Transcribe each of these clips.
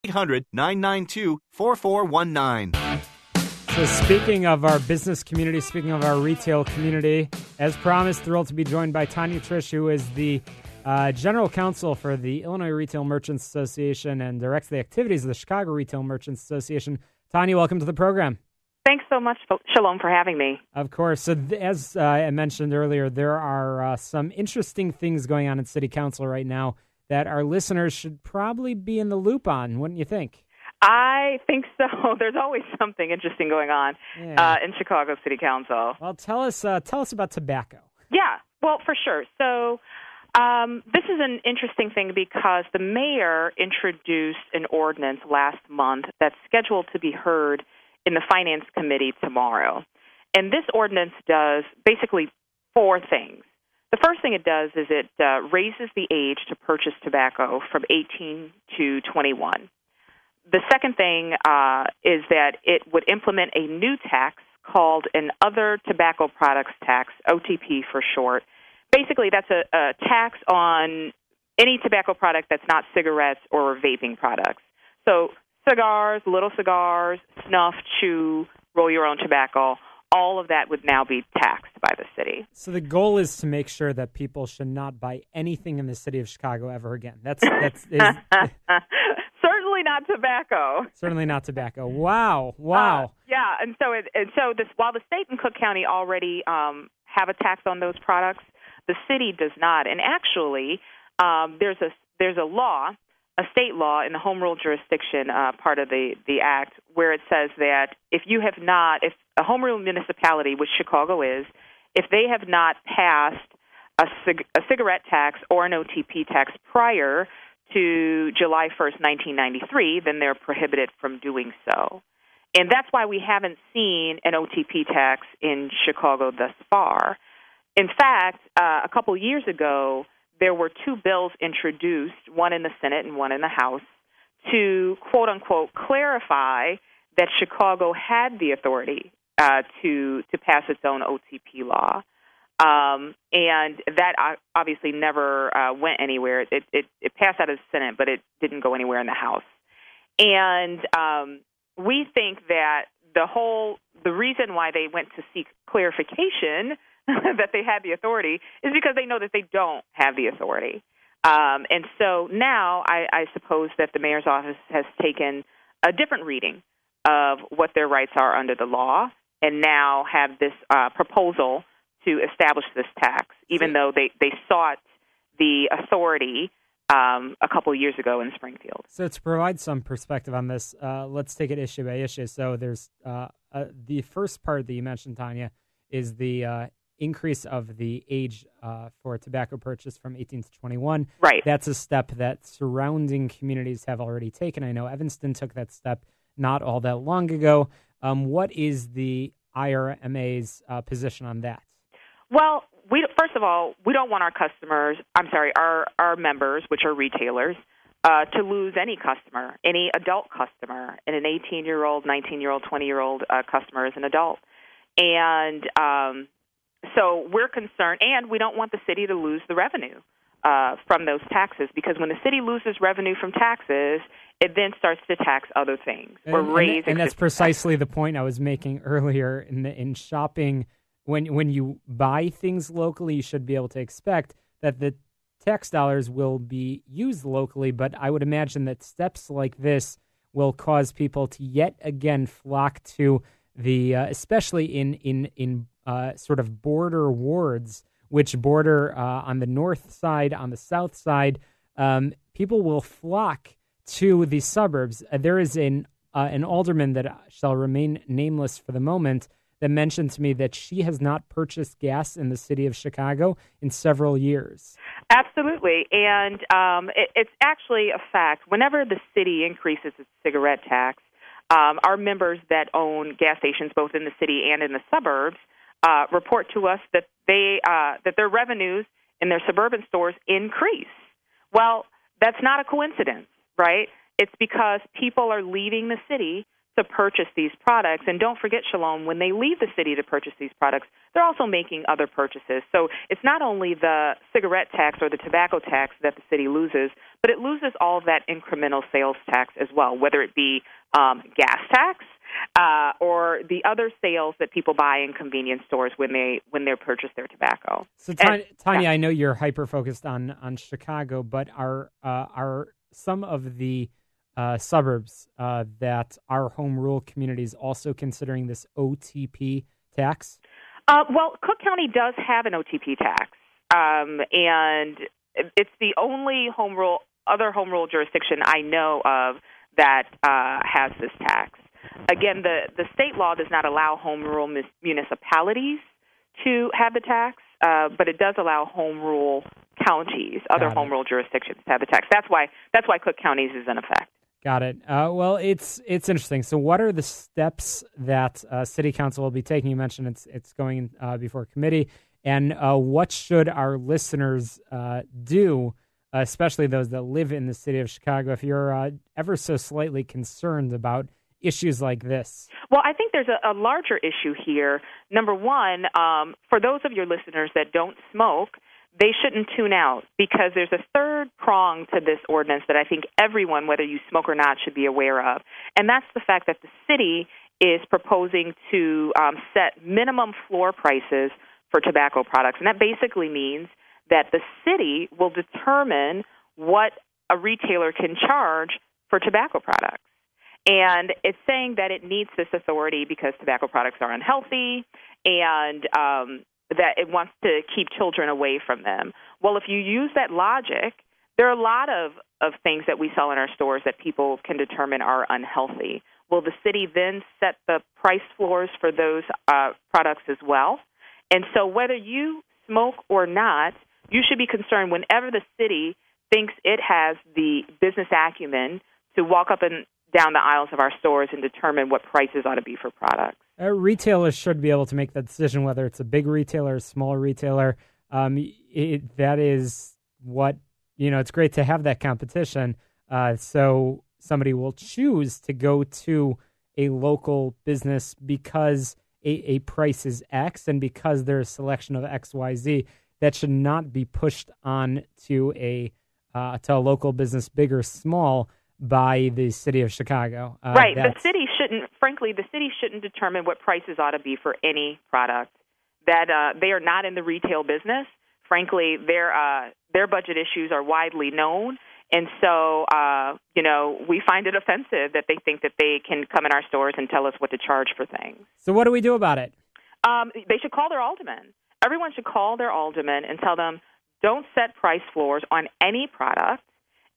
800-992-4419. So speaking of our business community, speaking of our retail community, as promised, thrilled to be joined by Tanya Triche, who is the General Counsel for the Illinois Retail Merchants Association and directs the activities of the Chicago Retail Merchants Association. Tanya, welcome to the program. Thanks so much, Shalom, for having me. Of course. So as I mentioned earlier, there are some interesting things going on in City Council right now that our listeners should probably be in the loop on, wouldn't you think? I think so. There's always something interesting going on in Chicago City Council. Well, tell us about tobacco. Yeah, well, for sure. So this is an interesting thing because the mayor introduced an ordinance last month that's scheduled to be heard in the Finance Committee tomorrow. And this ordinance does basically four things. The first thing it does is it raises the age to purchase tobacco from 18 to 21. The second thing is that it would implement a new tax called an Other Tobacco Products Tax, OTP for short. Basically, that's a tax on any tobacco product that's not cigarettes or vaping products. So cigars, little cigars, snuff, chew, roll your own tobacco, all of that would now be taxed by the city. So the goal is to make sure that people should not buy anything in the city of Chicago ever again. That's certainly not tobacco. Certainly not tobacco. Wow. Yeah, and so while the state and Cook County already have a tax on those products, the city does not. And actually, there's a law, a state law in the home rule jurisdiction part of the act, where it says that if a home rule municipality, which Chicago is, if they have not passed a cigarette tax or an OTP tax prior to July 1st, 1993, then they're prohibited from doing so. And that's why we haven't seen an OTP tax in Chicago thus far. In fact, a couple years ago, there were two bills introduced, one in the Senate and one in the House, to, quote-unquote, clarify that Chicago had the authority to pass its own OTP law. And that obviously never went anywhere. It passed out of the Senate, but it didn't go anywhere in the House. And we think that the reason why they went to seek clarification that they had the authority is because they know that they don't have the authority. And so now I suppose that the mayor's office has taken a different reading of what their rights are under the law and now have this proposal to establish this tax, even though they sought the authority a couple years ago in Springfield. So to provide some perspective on this, let's take it issue by issue. So there's the first part that you mentioned, Tanya, is the increase of the age for tobacco purchase from 18 to 21. Right. That's a step that surrounding communities have already taken. I know Evanston took that step not all that long ago. What is the IRMA's position on that? Well, first of all, we don't want our members, which are retailers, to lose any customer, any adult customer, and an 18-year-old, 19-year-old, 20-year-old customer is an adult. And so we're concerned, and we don't want the city to lose the revenue from those taxes, because when the city loses revenue from taxes, it then starts to tax other things or raise. And that's precisely the point I was making earlier in shopping. When you buy things locally, you should be able to expect that the tax dollars will be used locally, but I would imagine that steps like this will cause people to yet again flock to the, especially in sort of border wards, which border on the north side, on the south side, people will flock to the suburbs. There is an alderman that shall remain nameless for the moment that mentioned to me that she has not purchased gas in the city of Chicago in several years. Absolutely. And it's actually a fact. Whenever the city increases its cigarette tax, our members that own gas stations both in the city and in the suburbs report to us that that their revenues in their suburban stores increase. Well, that's not a coincidence, right? It's because people are leaving the city to purchase these products. And don't forget, Shalom, when they leave the city to purchase these products, they're also making other purchases. So it's not only the cigarette tax or the tobacco tax that the city loses, but it loses all of that incremental sales tax as well, whether it be gas tax or the other sales that people buy in convenience stores when they purchase their tobacco. So, Tanya, I know you're hyper-focused on Chicago, but are some of the suburbs that are home rule communities also considering this OTP tax? Well, Cook County does have an OTP tax, and it's the only other home rule jurisdiction I know of that has this tax. Again, the state law does not allow home rule municipalities to have the tax, but it does allow home rule counties, other home rule jurisdictions to have the tax. That's why Cook County's is in effect. Got it. Well, it's interesting. So what are the steps that City Council will be taking? You mentioned it's going before committee. And what should our listeners do, especially those that live in the city of Chicago, if you're ever so slightly concerned about issues like this? Well, I think there's a larger issue here. Number one, for those of your listeners that don't smoke, they shouldn't tune out, because there's a third prong to this ordinance that I think everyone, whether you smoke or not, should be aware of. And that's the fact that the city is proposing to set minimum floor prices for tobacco products. And that basically means that the city will determine what a retailer can charge for tobacco products. And it's saying that it needs this authority because tobacco products are unhealthy and that it wants to keep children away from them. Well, if you use that logic, there are a lot of things that we sell in our stores that people can determine are unhealthy. Will the city then set the price floors for those products as well? And so whether you smoke or not, you should be concerned whenever the city thinks it has the business acumen to walk up and down the aisles of our stores and determine what prices ought to be for products. Retailers should be able to make that decision, whether it's a big retailer, a small retailer. That is what, it's great to have that competition. So somebody will choose to go to a local business because a price is X and because there's a selection of X, Y, Z. That should not be pushed on to a local business, big or small, by the city of Chicago. Right. The city shouldn't determine what prices ought to be for any product. That they are not in the retail business. Frankly, their budget issues are widely known. And so, we find it offensive that they think that they can come in our stores and tell us what to charge for things. So what do we do about it? They should call their alderman. Everyone should call their alderman and tell them, don't set price floors on any product,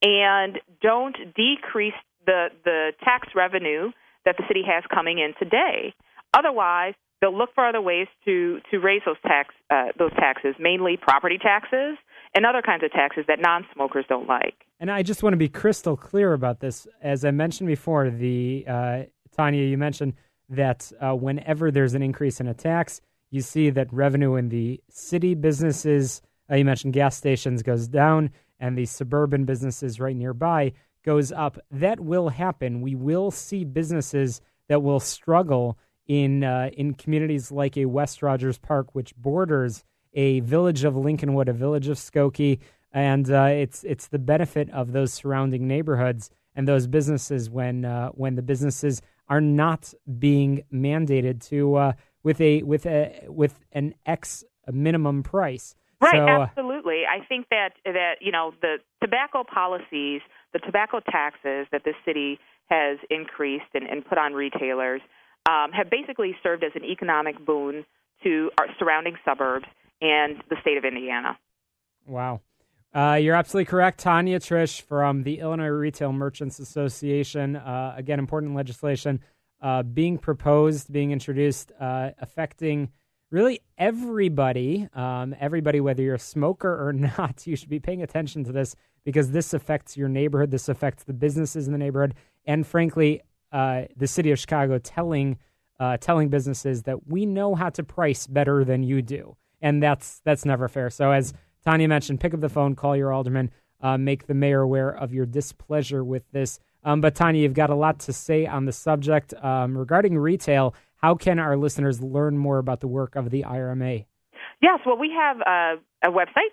and don't decrease the tax revenue that the city has coming in today. Otherwise, they'll look for other ways to raise those taxes, mainly property taxes and other kinds of taxes that non-smokers don't like. And I just want to be crystal clear about this. As I mentioned before, Tanya, you mentioned that whenever there's an increase in a tax, you see that revenue in the city businesses, you mentioned gas stations, goes down, and the suburban businesses right nearby goes up. That will happen. We will see businesses that will struggle in communities like a West Rogers Park, which borders a village of Lincolnwood, a village of Skokie, and it's the benefit of those surrounding neighborhoods and those businesses when the businesses are not being mandated to with an X minimum price. Right, so, absolutely. I think that the tobacco policies, the tobacco taxes that this city has increased and put on retailers have basically served as an economic boon to our surrounding suburbs and the state of Indiana. Wow. You're absolutely correct. Tanya Triche from the Illinois Retail Merchants Association. Again, important legislation being proposed, being introduced, affecting really everybody, whether you're a smoker or not. You should be paying attention to this because this affects your neighborhood. This affects the businesses in the neighborhood. And frankly, the city of Chicago telling businesses that we know how to price better than you do. And that's never fair. So as Tanya mentioned, pick up the phone, call your alderman, make the mayor aware of your displeasure with this But Tanya, you've got a lot to say on the subject regarding retail. How can our listeners learn more about the work of the IRMA? Yes, well, we have a website,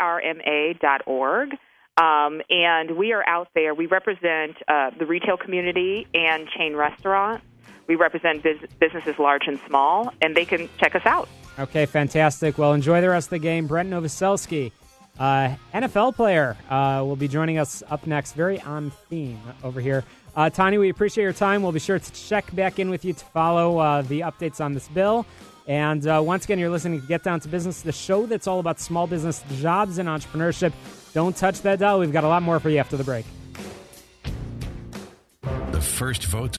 irma.org, and we are out there. We represent the retail community and chain restaurants. We represent businesses large and small, and they can check us out. Okay, fantastic. Well, enjoy the rest of the game. Brent Novoselsky, NFL player, will be joining us up next. Very on theme over here. Tanya, we appreciate your time. We'll be sure to check back in with you to follow the updates on this bill. And once again, you're listening to Get Down to Business, the show that's all about small business, jobs, and entrepreneurship. Don't touch that dial. We've got a lot more for you after the break. The first vote